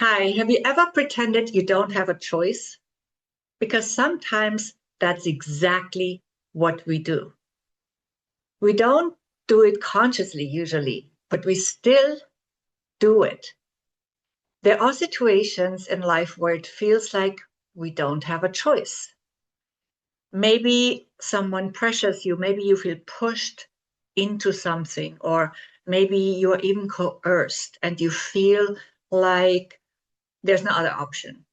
Hi, have you ever pretended you don't have a choice? Because sometimes that's exactly what we do. We don't do it consciously usually, but we still do it. There are situations in life where it feels like we don't have a choice. Maybe someone pressures you, maybe you feel pushed into something, or maybe you're even coerced and you feel like there's no other option.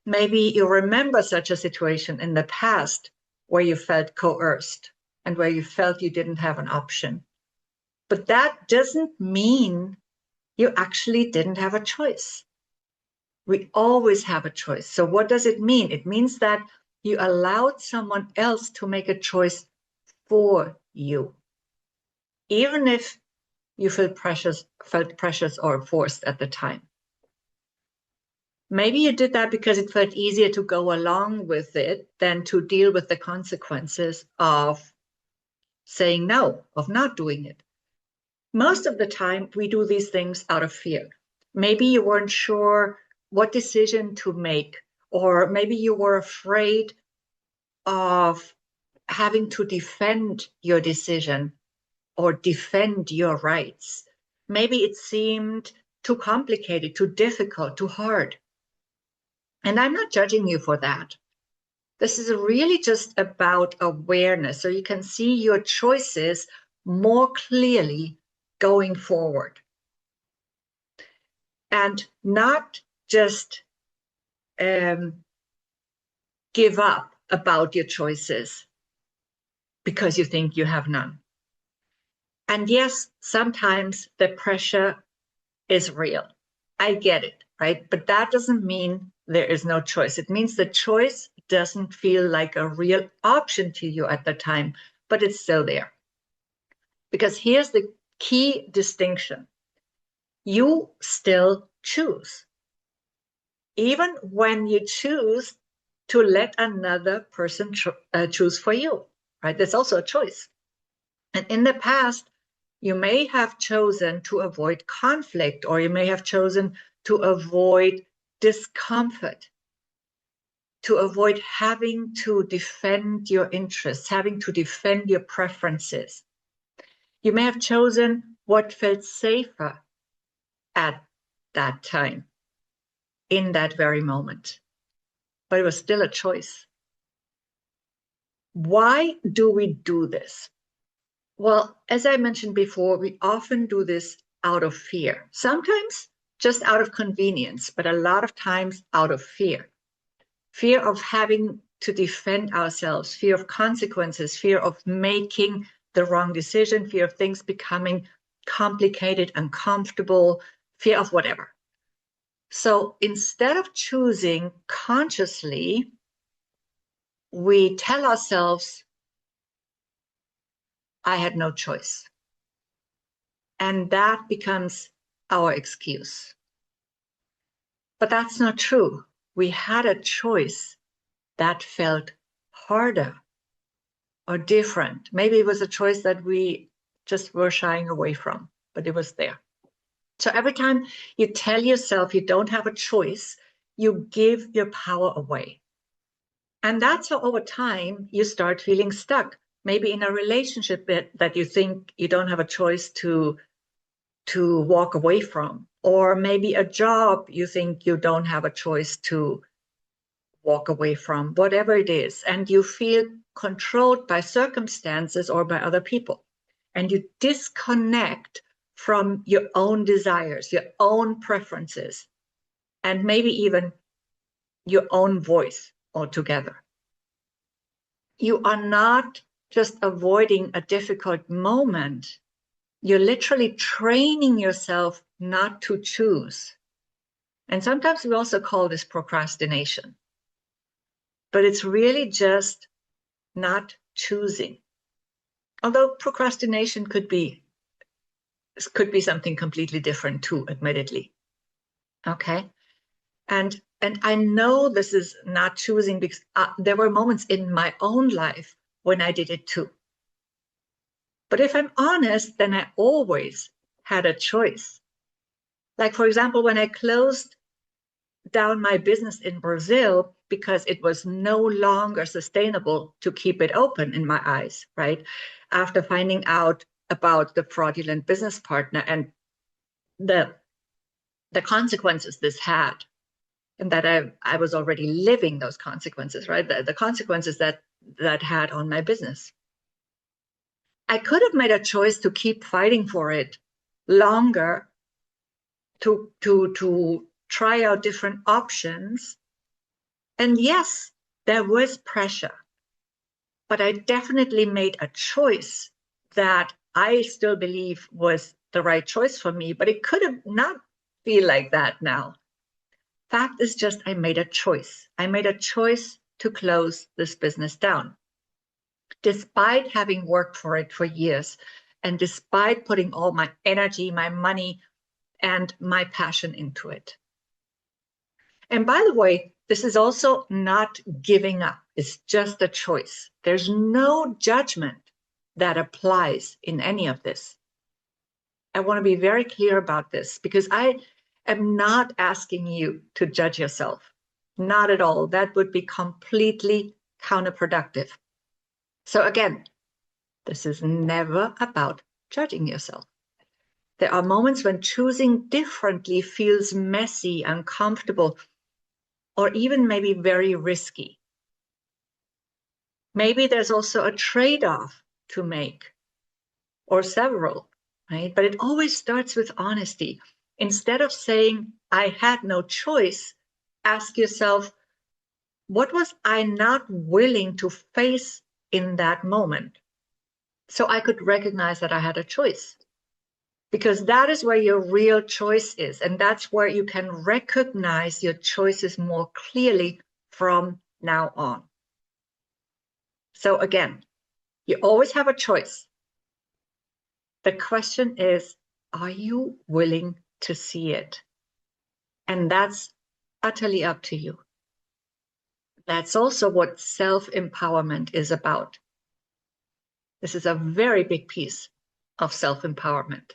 Maybe you remember such a situation in the past where you felt coerced and where you felt you didn't have an option. But that doesn't mean you actually didn't have a choice. We always have a choice. So what does it mean? It means that you allowed someone else to make a choice for you, even if you felt precious or forced at the time. Maybe you did that because it felt easier to go along with it than to deal with the consequences of saying no, of not doing it. Most of the time, we do these things out of fear. Maybe you weren't sure what decision to make, or maybe you were afraid of having to defend your decision or defend your rights. Maybe it seemed too complicated, too difficult, too hard. And I'm not judging you for that. This is really just about awareness, so you can see your choices more clearly going forward. And not just give up about your choices because you think you have none. And yes, sometimes the pressure is real. I get it, right? But that doesn't mean there is no choice. It means the choice doesn't feel like a real option to you at the time, but it's still there. Because here's the key distinction. You still choose. Even when you choose to let another person choose for you, right? That's also a choice. And in the past, you may have chosen to avoid conflict, or you may have chosen to avoid discomfort, to avoid having to defend your interests, having to defend your preferences. You may have chosen what felt safer at that time, in that very moment, but it was still a choice. Why do we do this? Well, as I mentioned before, we often do this out of fear, sometimes just out of convenience, but a lot of times out of fear. Fear of having to defend ourselves, fear of consequences, fear of making the wrong decision, fear of things becoming complicated, uncomfortable, fear of whatever. So instead of choosing consciously, we tell ourselves, I had no choice. And that becomes our excuse. But that's not true. We had a choice that felt harder or different. Maybe it was a choice that we just were shying away from, but it was there. So every time you tell yourself you don't have a choice, you give your power away. And that's how over time you start feeling stuck. Maybe in a relationship that you think you don't have a choice to walk away from, or maybe a job you think you don't have a choice to walk away from, whatever it is, and you feel controlled by circumstances or by other people, and you disconnect from your own desires, your own preferences, and maybe even your own voice altogether. You are not just avoiding a difficult moment. You're literally training yourself not to choose. And sometimes we also call this procrastination. But it's really just not choosing. Although procrastination could be something completely different too, admittedly. Okay? And I know this is not choosing because there were moments in my own life when I did it too. But if I'm honest, then I always had a choice. Like, for example, when I closed down my business in Brazil because it was no longer sustainable to keep it open in my eyes, right? After finding out about the fraudulent business partner and the consequences this had, and that I was already living those consequences, right? The consequences that had on my business. I could have made a choice to keep fighting for it longer, to try out different options. And yes, there was pressure, but I definitely made a choice that I still believe was the right choice for me, but it could have not feel like that now. Fact is just, I made a choice. I made a choice to close this business down. Despite having worked for it for years, and despite putting all my energy, my money, and my passion into it. And by the way, this is also not giving up. It's just a choice. There's no judgment that applies in any of this. I want to be very clear about this because I am not asking you to judge yourself. Not at all. That would be completely counterproductive. So again, this is never about judging yourself. There are moments when choosing differently feels messy, uncomfortable, or even maybe very risky. Maybe there's also a trade-off to make, or several, right? But it always starts with honesty. Instead of saying, I had no choice, ask yourself, what was I not willing to face in that moment? So I could recognize that I had a choice. Because that is where your real choice is. And that's where you can recognize your choices more clearly from now on. So again, you always have a choice. The question is, are you willing to see it? And that's utterly up to you. That's also what self-empowerment is about. This is a very big piece of self-empowerment.